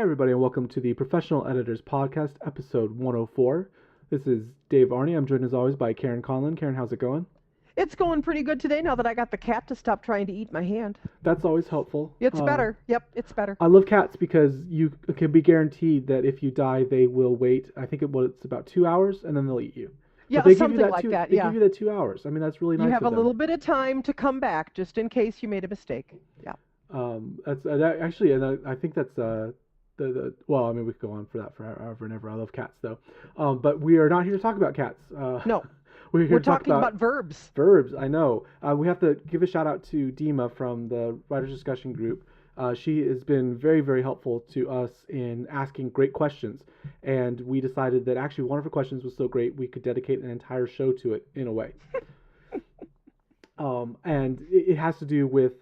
everybody, and welcome to the Professional Editors Podcast, episode 104. This is Dave Arney. I'm joined as always by Karen Conlon. Karen, how's it going? It's going pretty good today now that I got the cat to stop trying to eat my hand. That's always helpful. It's better. Yep, it's better. I love cats because you can be guaranteed that if you die, they will wait. I think it's about 2 hours, and then they'll eat you. Yeah, they something give you like that. They give you that 2 hours. I mean, that's really nice. You have of a them. little bit of time to come back, just in case you made a mistake. Yeah. That's that, actually, and I think that's well, I mean, we could go on for that forever and ever. I love cats, though. But we are not here to talk about cats. No. We're here to talk talking about verbs. Verbs, I know. We have to give a shout out to Dima from the Writers Discussion Group. She has been very, very helpful to us in asking great questions. And we decided that actually one of her questions was so great we could dedicate an entire show to it in a way. And it has to do with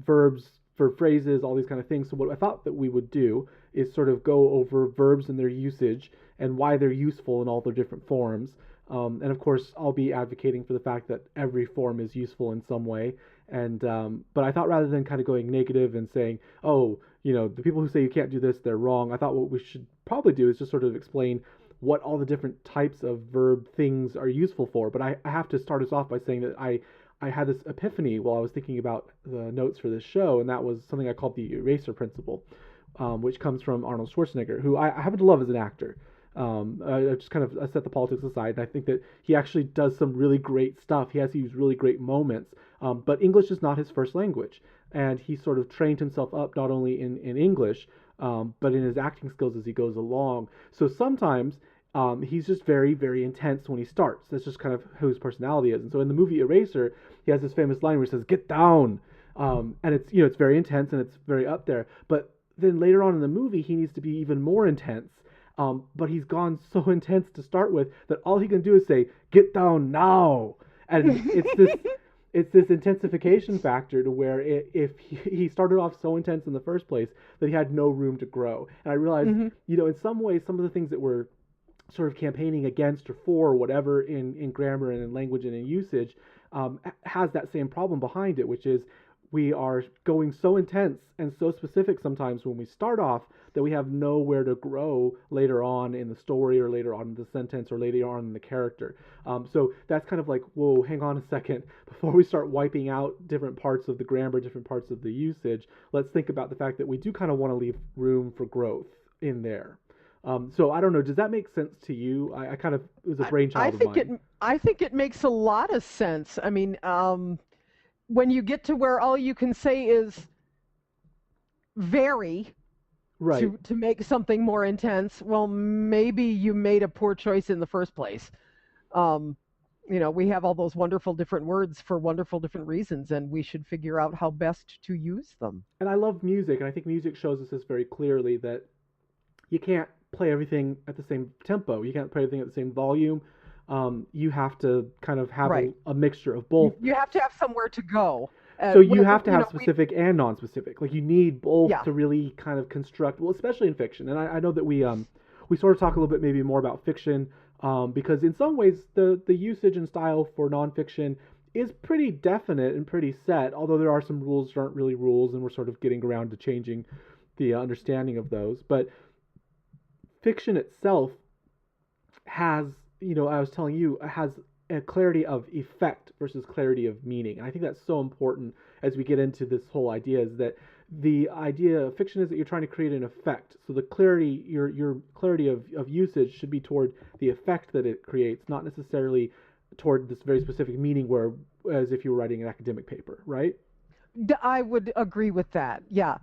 verbs for phrases, all these kind of things. So what I thought that we would do is sort of go over verbs and their usage and why they're useful in all their different forms. And of course, I'll be advocating for the fact that every form is useful in some way. And but I thought rather than kind of going negative and saying, oh, the people who say you can't do this, they're wrong. I thought what we should probably do is just sort of explain what all the different types of verb things are useful for. But I have to start us off by saying that I had this epiphany while I was thinking about the notes for this show, and that was something I called the eraser principle, which comes from Arnold Schwarzenegger, who I happen to love as an actor. I just kind of set the politics aside, and I think that he actually does some really great stuff. He has these really great moments, but English is not his first language, and he sort of trained himself up not only in English, but in his acting skills as he goes along. So sometimes he's just very, very intense when he starts. That's just kind of who his personality is. And so in the movie Eraser, he has this famous line where he says, "Get down," and it's very intense and it's very up there. But then later on in the movie, he needs to be even more intense. But he's gone so intense to start with that all he can do is say, "Get down now," and it's this intensification factor to where if he started off so intense in the first place that he had no room to grow. And I realized, in some ways, some of the things that we're sort of campaigning against or for, or whatever, in grammar and in language and in usage, has that same problem behind it, which is we are going so intense and so specific sometimes when we start off that we have nowhere to grow later on in the story or later on in the sentence or later on in the character. So that's kind of like, whoa, hang on a second. Before we start wiping out different parts of the grammar, different parts of the usage, let's think about the fact that we do kind of want to leave room for growth in there. So I don't know, does that make sense to you? I kind of, it was a brainchild of mine. I think it makes a lot of sense. I mean, when you get to where all you can say is vary, right, to make something more intense, well, maybe you made a poor choice in the first place. We have all those wonderful different words for wonderful different reasons, and we should figure out how best to use them. And I love music, and I think music shows us this very clearly, that you can't play everything at the same tempo. You can't play everything at the same volume. You have to kind of have a mixture of both. You have to have somewhere to go. So you have to have specific and non-specific. Like you need both to really kind of construct, well, especially in fiction. And I know that we sort of talk a little bit maybe more about fiction, because in some ways the usage and style for nonfiction is pretty definite and pretty set, although there are some rules that aren't really rules, and we're sort of getting around to changing the understanding of those. But fiction itself has, I was telling you, has a clarity of effect versus clarity of meaning. And I think that's so important as we get into this whole idea, is that the idea of fiction is that you're trying to create an effect. So the clarity, your clarity of usage should be toward the effect that it creates, not necessarily toward this very specific meaning, where as if you were writing an academic paper, right? I would agree with that. Yeah.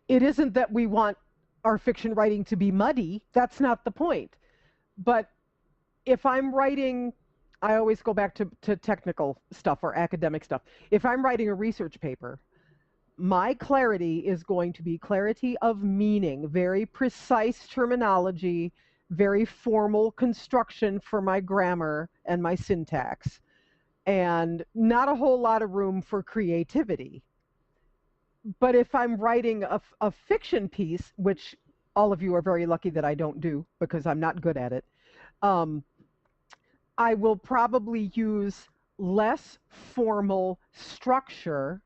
It isn't that we want our fiction writing to be muddy. That's not the point. But if I'm writing, I always go back to technical stuff or academic stuff. If I'm writing a research paper, my clarity is going to be clarity of meaning, very precise terminology, very formal construction for my grammar and my syntax, and not a whole lot of room for creativity. But if I'm writing a fiction piece, which all of you are very lucky that I don't do because I'm not good at it, I will probably use less formal structure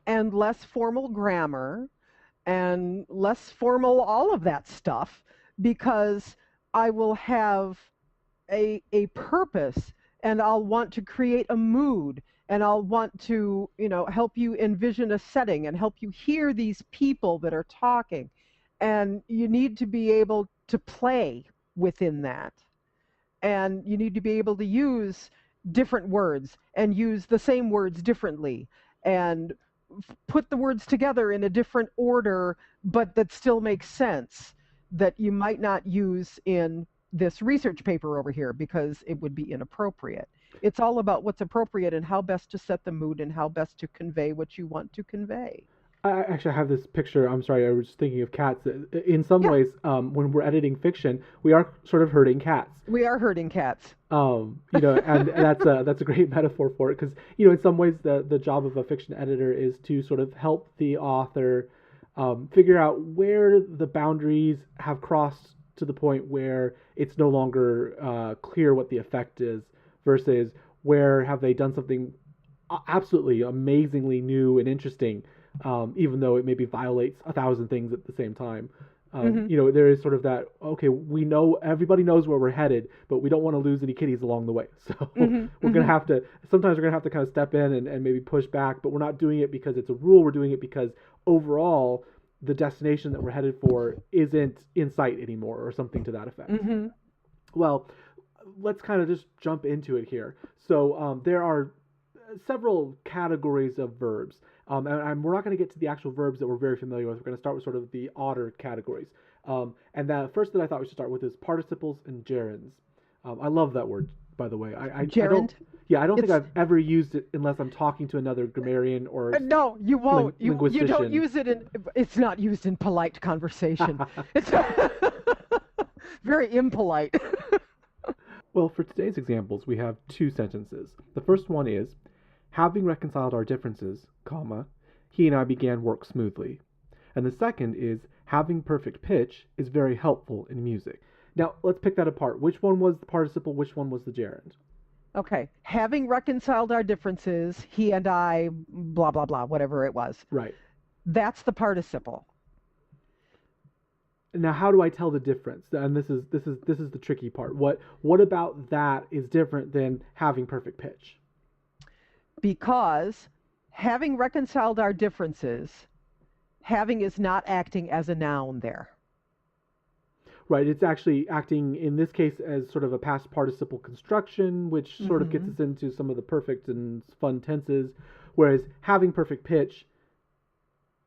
and less formal grammar and less formal, all of that stuff, because I will have a purpose, and I'll want to create a mood, and I'll want to, help you envision a setting and help you hear these people that are talking. And you need to be able to play within that. And you need to be able to use different words and use the same words differently and put the words together in a different order, but that still makes sense, that you might not use in this research paper over here because it would be inappropriate. It's all about what's appropriate and how best to set the mood and how best to convey what you want to convey. I actually have this picture. I'm sorry, I was just thinking of cats. In some Yeah. ways, when we're editing fiction, we are sort of herding cats. We are herding cats. And that's a great metaphor for it because in some ways the job of a fiction editor is to sort of help the author figure out where the boundaries have crossed to the point where it's no longer clear what the effect is versus where have they done something absolutely amazingly new and interesting, even though it maybe violates 1,000 things at the same time. There is sort of that, okay, we know, everybody knows where we're headed, but we don't want to lose any kitties along the way. So we're going to have to, sometimes we're going to have to kind of step in and maybe push back, but we're not doing it because it's a rule. We're doing it because overall, the destination that we're headed for isn't in sight anymore or something to that effect. Well, let's kind of just jump into it here. So there are several categories of verbs. And we're not going to get to the actual verbs that we're very familiar with. We're going to start with sort of the odder categories. And the first that I thought we should start with is participles and gerunds. I love that word, by the way. Gerund? I don't think I've ever used it unless I'm talking to another grammarian or no, you won't. You linguistician. don't use it it's not used in polite conversation. It's very impolite. Well, for today's examples, we have two sentences. The first one is, having reconciled our differences, comma, he and I began work smoothly. And the second is, having perfect pitch is very helpful in music. Now, let's pick that apart. Which one was the participle? Which one was the gerund? Okay. Having reconciled our differences, he and I, blah, blah, blah, whatever it was. Right. That's the participle. Now, how do I tell the difference? And this is the tricky part. What about that is different than having perfect pitch? Because having reconciled our differences, having is not acting as a noun there. Right, it's actually acting in this case as sort of a past participle construction, which sort of gets us into some of the perfect and fun tenses, whereas having perfect pitch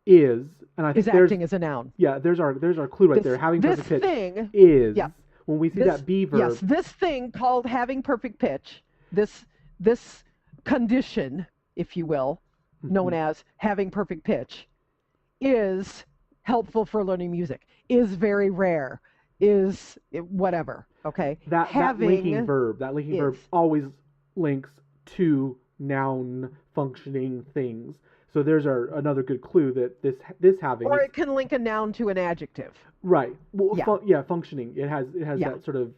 is, and I think acting as a noun. Yeah, there's our clue right there. Having perfect pitch thing is, when we see that be verb. Yes, this thing called having perfect pitch, this condition, if you will, known as having perfect pitch, is helpful for learning music, is very rare, is whatever, okay? That linking verb always links to noun functioning things. So there's another good clue that this having... Or it can link a noun to an adjective. Right. Well, functioning. It has that sort of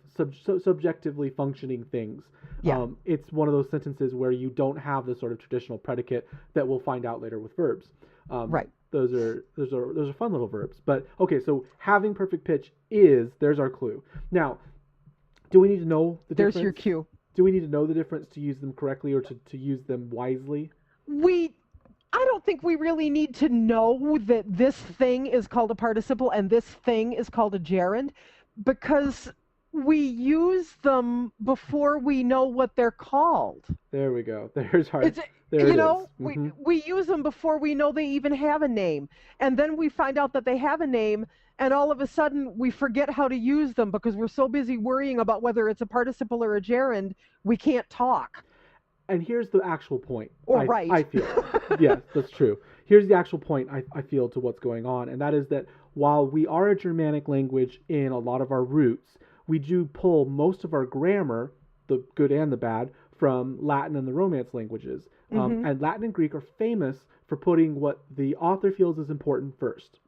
subjectively functioning things. Yeah. It's one of those sentences where you don't have the sort of traditional predicate that we'll find out later with verbs. Right. Those are fun little verbs. But okay, so having perfect pitch is, there's our clue. Now, do we need to know the difference? There's your cue. Do we need to know the difference to use them correctly or to use them wisely? I don't think we really need to know that this thing is called a participle and this thing is called a gerund, because we use them before we know what they're called. There we go. There's our... We use them before we know they even have a name. And then we find out that they have a name, and all of a sudden we forget how to use them because we're so busy worrying about whether it's a participle or a gerund, we can't talk. And here's the actual point. I feel. Yes, that's true. Here's the actual point I feel to what's going on, and that is that while we are a Germanic language in a lot of our roots, we do pull most of our grammar, the good and the bad, from Latin and the Romance languages. And Latin and Greek are famous for putting what the author feels is important first.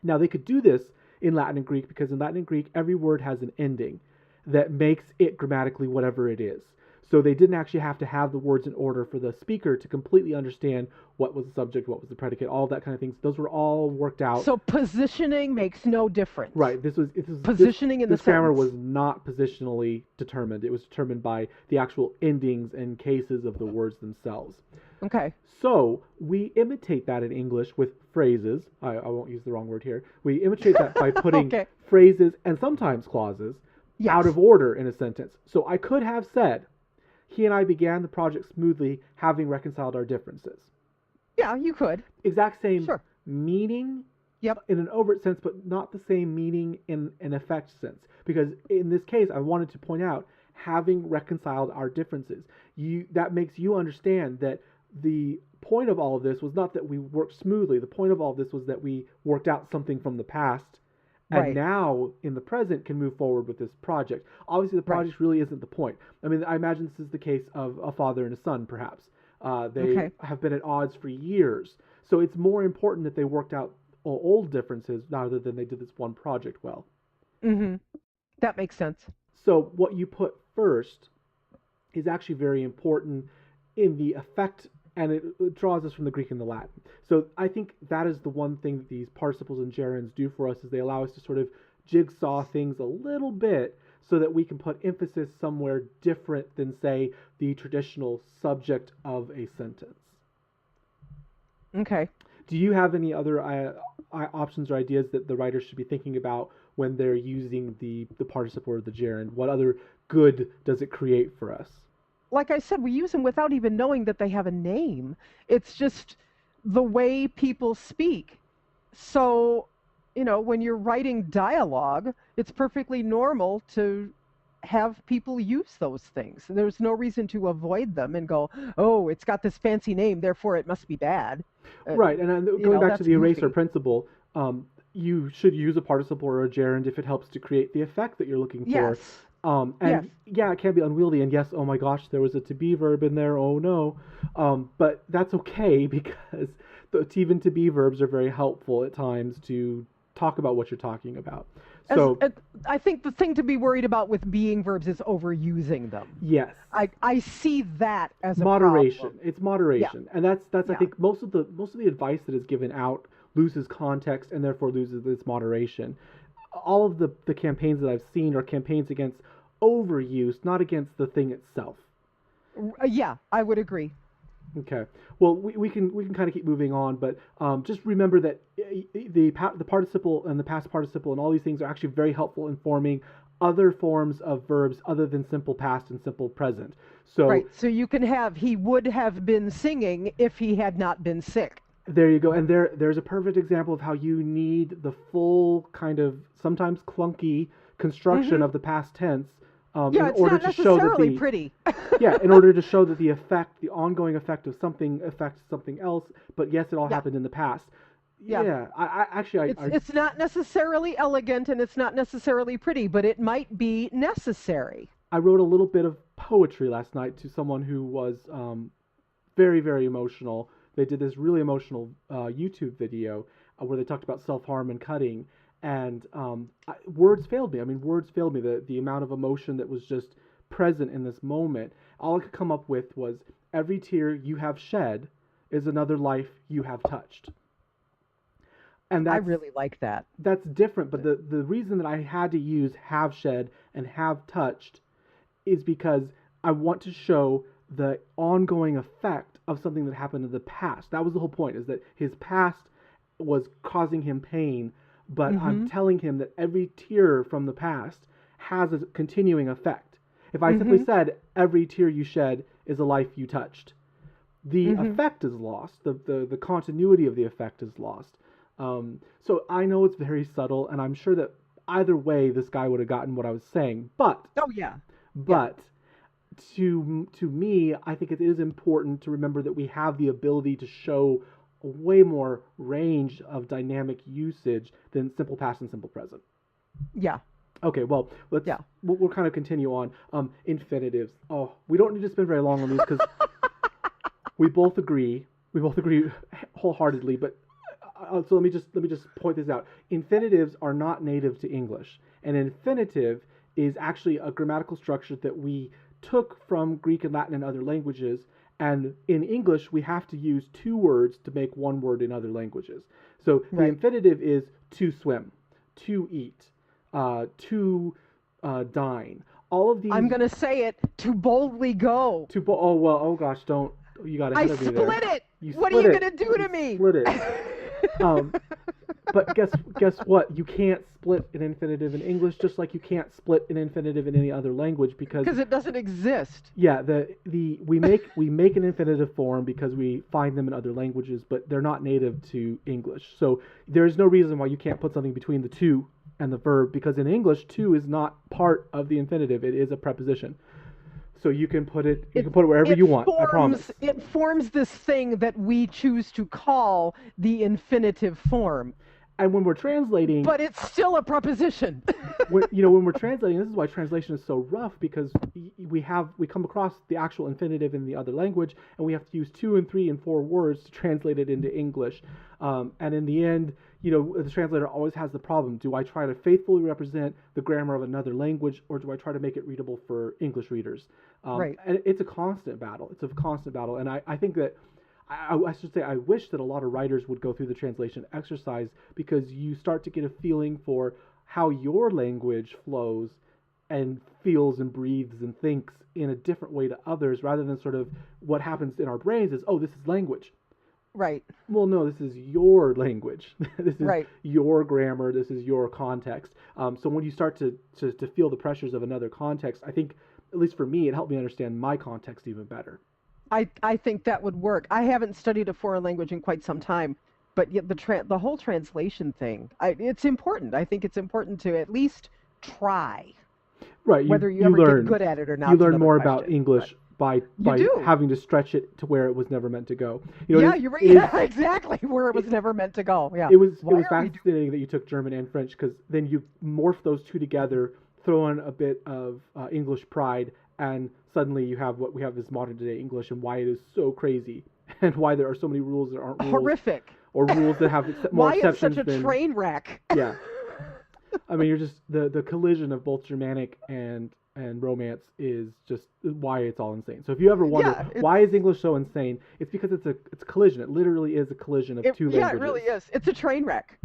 Now, they could do this in Latin and Greek because in Latin and Greek, every word has an ending that makes it grammatically whatever it is. So they didn't actually have to have the words in order for the speaker to completely understand what was the subject, what was the predicate, all that kind of things. Those were all worked out. So positioning makes no difference. Right. Positioning in the this grammar sentence. was not positionally determined. It was determined by the actual endings and cases of the words themselves. Okay. So we imitate that in English with phrases. I won't use the wrong word here. We imitate that by putting Okay. phrases and sometimes clauses Yes. out of order in a sentence. So I could have said, he and I began the project smoothly, having reconciled our differences. Yeah, you could. Exact same Sure. meaning Yep. in an overt sense, but not the same meaning in an effect sense. Because in this case, I wanted to point out, having reconciled our differences, that makes you understand that the point of all of this was not that we worked smoothly. The point of all of this was that we worked out something from the past, and Right. now in the present can move forward with this project. Obviously, the project really isn't the point. I mean, I imagine this is the case of a father and a son, perhaps. They have been at odds for years, so it's more important that they worked out old differences rather than they did this one project well. Mm-hmm. That makes sense. So what you put first is actually very important in the effect, and it draws us from the Greek and the Latin. So I think that is the one thing that these participles and gerunds do for us, is they allow us to sort of jigsaw things a little bit so that we can put emphasis somewhere different than, say, the traditional subject of a sentence. Okay. Do you have any other options or ideas that the writer should be thinking about when they're using the participle or the gerund? What other good does it create for us? Like I said, we use them without even knowing that they have a name. It's just the way people speak. So, when you're writing dialogue, it's perfectly normal to have people use those things. There's no reason to avoid them and go, oh, it's got this fancy name, therefore it must be bad. Right, and going back to the eraser goofy. principle, you should use a participle or a gerund if it helps to create the effect that you're looking for. Yes. And Yes. yeah, it can be unwieldy, and yes, oh my gosh, there was a to be verb in there, oh no. But that's okay because even to be verbs are very helpful at times to talk about what you're talking about. So I think the thing to be worried about with being verbs is overusing them. yes, I see that as a moderation. problem. It's moderation, and that's I Yeah. think most of the advice that is given out loses context and therefore loses its moderation. All of the campaigns that I've seen are campaigns against overuse, not against the thing itself. Yeah, I would agree. Okay. Well, we can kind of keep moving on, but just remember that the participle and the past participle and all these things are actually very helpful in forming other forms of verbs other than simple past and simple present. So Right. So you can have he would have been singing if he had not been sick. there you go, and there's a perfect example of how you need the full kind of sometimes clunky construction of the past tense Yeah, in it's order not to show that necessarily pretty. yeah, in order to show that the ongoing effect of something affects something else, but yes, it all Yeah. happened in the past. Yeah. Yeah, I actually, It's not necessarily elegant and it's not necessarily pretty, but it might be necessary. I wrote a little bit of poetry last night to someone who was very, very emotional. They did this really emotional YouTube video where they talked about self-harm and cutting, and words failed me. I mean, words failed me. The amount of emotion that was just present in this moment. All I could come up with was, every tear you have shed is another life you have touched. And I really like that. that's different, but the reason that I had to use have shed and have touched is because I want to show the ongoing effect of something that happened in the past. That was the whole point, is that his past was causing him pain, but I'm telling him that every tear from the past has a continuing effect. If I simply said, every tear you shed is a life you touched, the effect is lost. The continuity of the effect is lost. So I know it's very subtle, and I'm sure that either way this guy would have gotten what I was saying. But Oh yeah. to me, I think it is important to remember that we have the ability to show a way more range of dynamic usage than simple past and simple present. Yeah. Okay, well, we'll kind of continue on. Infinitives. Oh, we don't need to spend very long on these because we both agree wholeheartedly. But so let me just point this out. Infinitives are not native to English. An infinitive is actually a grammatical structure that we took from Greek and Latin and other languages, and in English we have to use two words to make one word in other languages. So the Right. infinitive is to swim, to eat, to dine. All of these. I'm going to say it, to boldly go. Oh well. Oh gosh, don't. You got ahead I of me there. split it. You What are split you it. going to do to You me? Split it. But guess what? You can't split an infinitive in English, just like you can't split an infinitive in any other language because it doesn't exist. yeah, we make an infinitive form because we find them in other languages, but they're not native to English. So there's no reason why you can't put something between the to and the verb, because in English to is not part of the infinitive; it is a preposition. So you can put it wherever you want. I promise. It forms this thing that we choose to call the infinitive form. And when we're translating, but it's still a preposition. when we're translating, this is why translation is so rough, because we come across the actual infinitive in the other language, and we have to use 2 and 3 and 4 words to translate it into English. And in the end, the translator always has the problem: do I try to faithfully represent the grammar of another language, or do I try to make it readable for English readers? Right. And it's a constant battle. It's a constant battle, and I think that. I should say, I wish that a lot of writers would go through the translation exercise, because you start to get a feeling for how your language flows and feels and breathes and thinks in a different way to others, rather than sort of what happens in our brains is, oh, this is language. Right. Well, no, this is your language. This is right. your grammar. This is your context. So when you start to feel the pressures of another context, I think, at least for me, it helped me understand my context even better. I think that would work. I haven't studied a foreign language in quite some time, but yet the whole translation thing, it's important. I think it's important to at least try. Right. Whether you ever get good at it or not. You learn more about English by having to stretch it to where it was never meant to go. You're right. Yeah, exactly, where it was never meant to go. Yeah. It was fascinating that you took German and French, because then you morph those two together, throw in a bit of English pride, and suddenly you have what we have as modern day English, and why it is so crazy, and why there are so many rules that aren't rules. Horrific. Or rules that have more exceptions. Why it's such a train wreck? Yeah. I mean, you're just the collision of both Germanic and Romance is just why it's all insane. So if you ever wonder why is English so insane, it's because it's a collision. It literally is a collision of two languages. Yeah, it really is. It's a train wreck.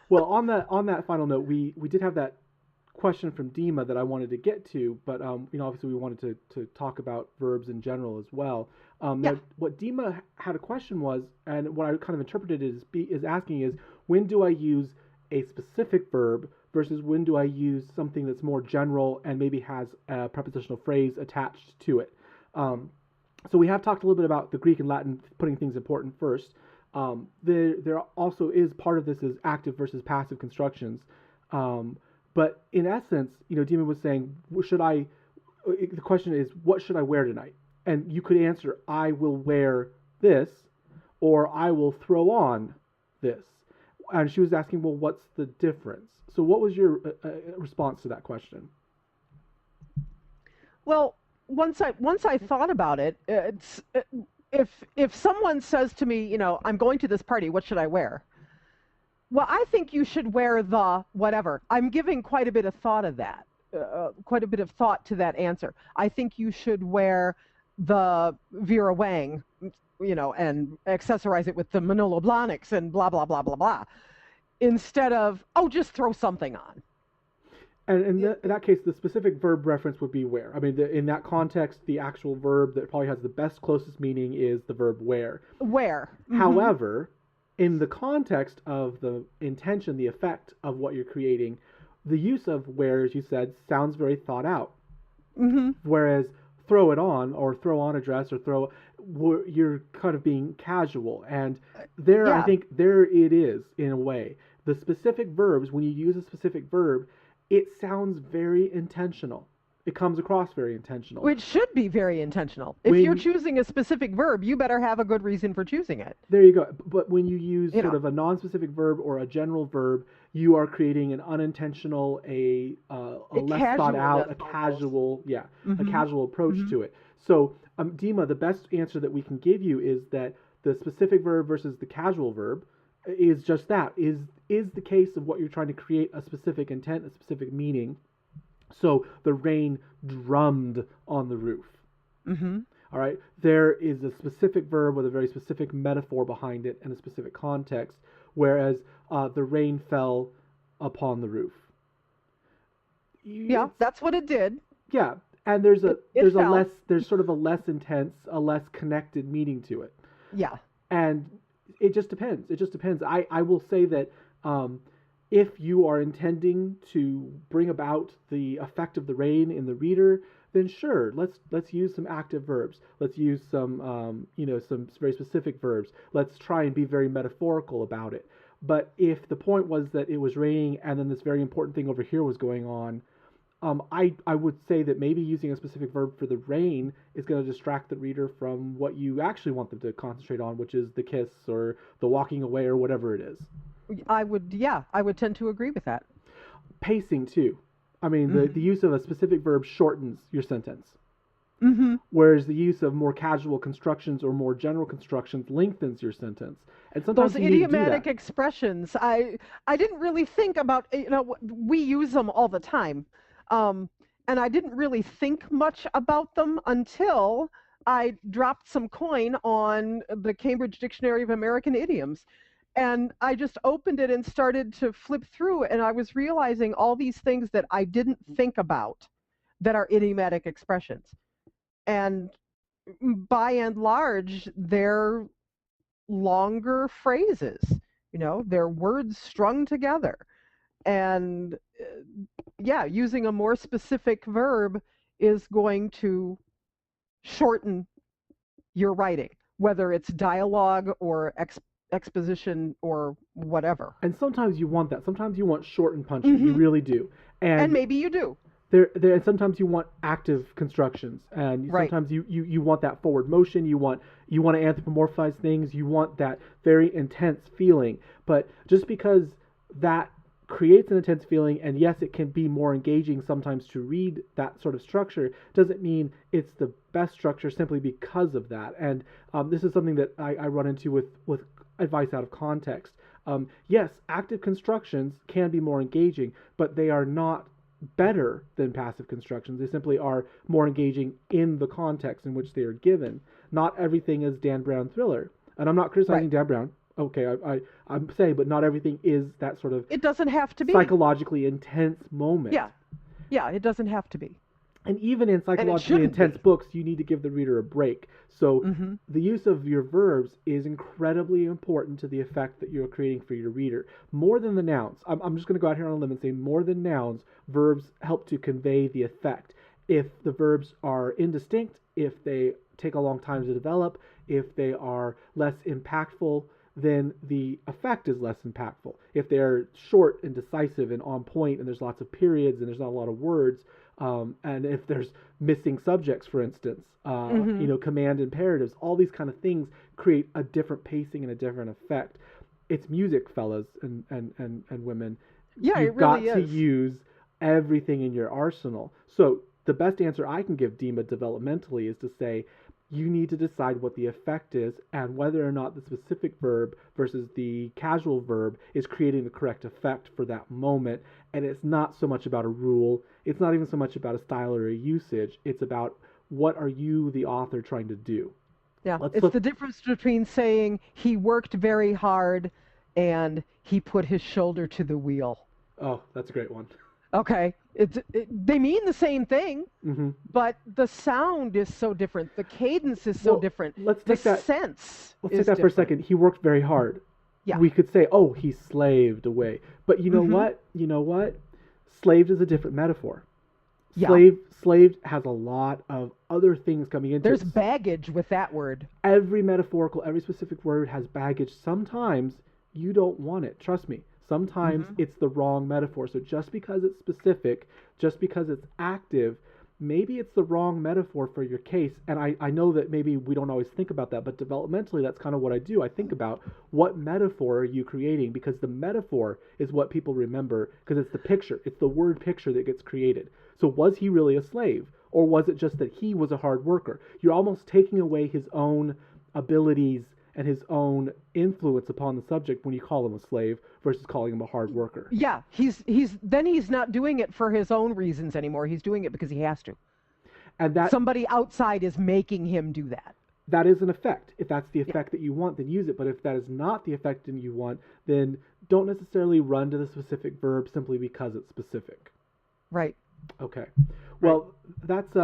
Well, on that final note, we did have that question from Dima that I wanted to get to, but obviously we wanted to talk about verbs in general as well. What Dima had a question was, and what I kind of interpreted is asking is, when do I use a specific verb versus when do I use something that's more general and maybe has a prepositional phrase attached to it? So we have talked a little bit about the Greek and Latin putting things important first. There also is part of this is active versus passive constructions. But in essence, Dima was saying, the question is, what should I wear tonight? And you could answer, I will wear this, or I will throw on this. And she was asking, well, what's the difference? So what was your response to that question? Well, once I thought about it, if someone says to me, I'm going to this party, what should I wear? Well, I think you should wear the whatever. I'm giving quite a bit of thought of that, quite a bit of thought to that answer. I think you should wear the Vera Wang, and accessorize it with the Manolo Blahniks and blah, blah, blah, blah, blah, instead of, just throw something on. And in that case, the specific verb reference would be wear. I mean, in that context, the actual verb that probably has the best, closest meaning is the verb wear. Wear. Mm-hmm. However, in the context of the intention, the effect of what you're creating, the use of wear, as you said, sounds very thought out. Mm-hmm. Whereas throw it on, or throw on a dress, or you're kind of being casual. And there, I think, there it is, in a way. The specific verbs, when you use a specific verb, it sounds very intentional. It comes across very intentional. Which should be very intentional. If you're choosing a specific verb, you better have a good reason for choosing it. There you go. But when you use sort of a non-specific verb or a general verb, you are creating an unintentional, a less thought out, a casual, a casual approach to it. So, Dima, the best answer that we can give you is that the specific verb versus the casual verb is just that, is the case of what you're trying to create a specific intent, a specific meaning. So the rain drummed on the roof. Mm-hmm. All right. There is a specific verb with a very specific metaphor behind it and a specific context, whereas the rain fell upon the roof. Yeah, It's, that's what it did. yeah, and there's a It fell. there's sort of a less intense, a less connected meaning to it, Yeah. and it just depends. It just depends. I will say that if you are intending to bring about the effect of the rain in the reader, then sure, let's use some active verbs. Let's use some some very specific verbs. Let's try and be very metaphorical about it. But if the point was that it was raining and then this very important thing over here was going on, I would say that maybe using a specific verb for the rain is going to distract the reader from what you actually want them to concentrate on, which is the kiss or the walking away or whatever it is. I would tend to agree with that. Pacing, too. I mean, the Mm-hmm. use of a specific verb shortens your sentence, Mm-hmm. whereas the use of more casual constructions or more general constructions lengthens your sentence. And Those sometimes you need to do idiomatic that. expressions, I didn't really think about, we use them all the time. Um, and I didn't really think much about them until I dropped some coin on the Cambridge Dictionary of American Idioms. And I just opened it and started to flip through, and I was realizing all these things that I didn't think about that are idiomatic expressions. And by and large, they're longer phrases. They're words strung together. And yeah, using a more specific verb is going to shorten your writing, whether it's dialogue or exposition or whatever. And sometimes you want that. Sometimes you want short and punchy. You Hmm. really do. And And maybe you do. and sometimes you want active constructions, and Right. sometimes you want that forward motion. You want to anthropomorphize things. You want that very intense feeling. But just because that creates an intense feeling, and yes, it can be more engaging sometimes to read that sort of structure, doesn't mean it's the best structure simply because of that. And this is something that I run into with advice out of context. Yes, active constructions can be more engaging, but they are not better than passive constructions. They simply are more engaging in the context in which they are given. Not everything is Dan Brown thriller, and I'm not Right. criticizing Dan Brown. Okay, I'm saying, but not everything is that sort of It doesn't have to be. psychologically intense moment. Yeah. Yeah, it doesn't have to be. And even in And it psychologically shouldn't intense be. books, you need to give the reader a break. So Hmm. the use of your verbs is incredibly important to the effect that you're creating for your reader. More than the nouns. I'm just going to go out here on a limb and say more than nouns, verbs help to convey the effect. If the verbs are indistinct, if they take a long time to develop, if they are less impactful, then the effect is less impactful. If they're short and decisive and on point, and there's lots of periods and there's not a lot of words, and if there's missing subjects, for instance, Hmm. command imperatives, all these kind of things create a different pacing and a different effect. It's music, fellas and women. Yeah, it You've really got to is. use everything in your arsenal. So the best answer I can give Dima developmentally is to say you need to decide what the effect is and whether or not the specific verb versus the casual verb is creating the correct effect for that moment. And it's not so much about a rule, it's not even so much about a style or a usage, it's about what are you, the author, trying to do. Yeah, Let's it's look. the difference between saying he worked very hard and he put his shoulder to the wheel. Oh, that's a great one. Okay, they mean the same thing, Hmm. but the sound is so different. The cadence is so Well, different. let's The take that. sense Let's take is that for a different. second. He worked very hard. Yeah. We could say, oh, he slaved away. But you know Hmm. what? You know what? Slaved is a different metaphor. Yeah. Slaved has a lot of other things coming into There's it. baggage with that word. Every metaphorical, every specific word has baggage. Sometimes you don't want it. Trust me. Sometimes Hmm. it's the wrong metaphor. So just because it's specific, just because it's active, maybe it's the wrong metaphor for your case. And I know that maybe we don't always think about that, but developmentally, that's kind of what I do. I think about what metaphor are you creating, because the metaphor is what people remember, because it's the picture, it's the word picture that gets created. So was he really a slave? Or was it just that he was a hard worker? You're almost taking away his own abilities and his own influence upon the subject when you call him a slave versus calling him a hard worker. Yeah, he's not doing it for his own reasons anymore. He's doing it because he has to. And that somebody outside is making him do that. That is an effect. If that's the effect that you want, then use it. But if that is not the effect that you want, then don't necessarily run to the specific verb simply because it's specific. Right. Okay. Well, that's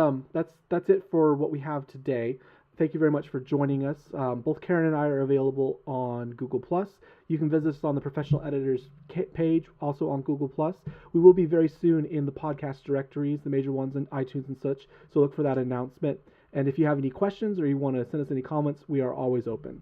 it for what we have today. Thank you very much for joining us. Both Karen and I are available on Google+. You can visit us on the Professional Editors page, also on Google+. We will be very soon in the podcast directories, the major ones in iTunes and such, so look for that announcement. And if you have any questions or you want to send us any comments, we are always open.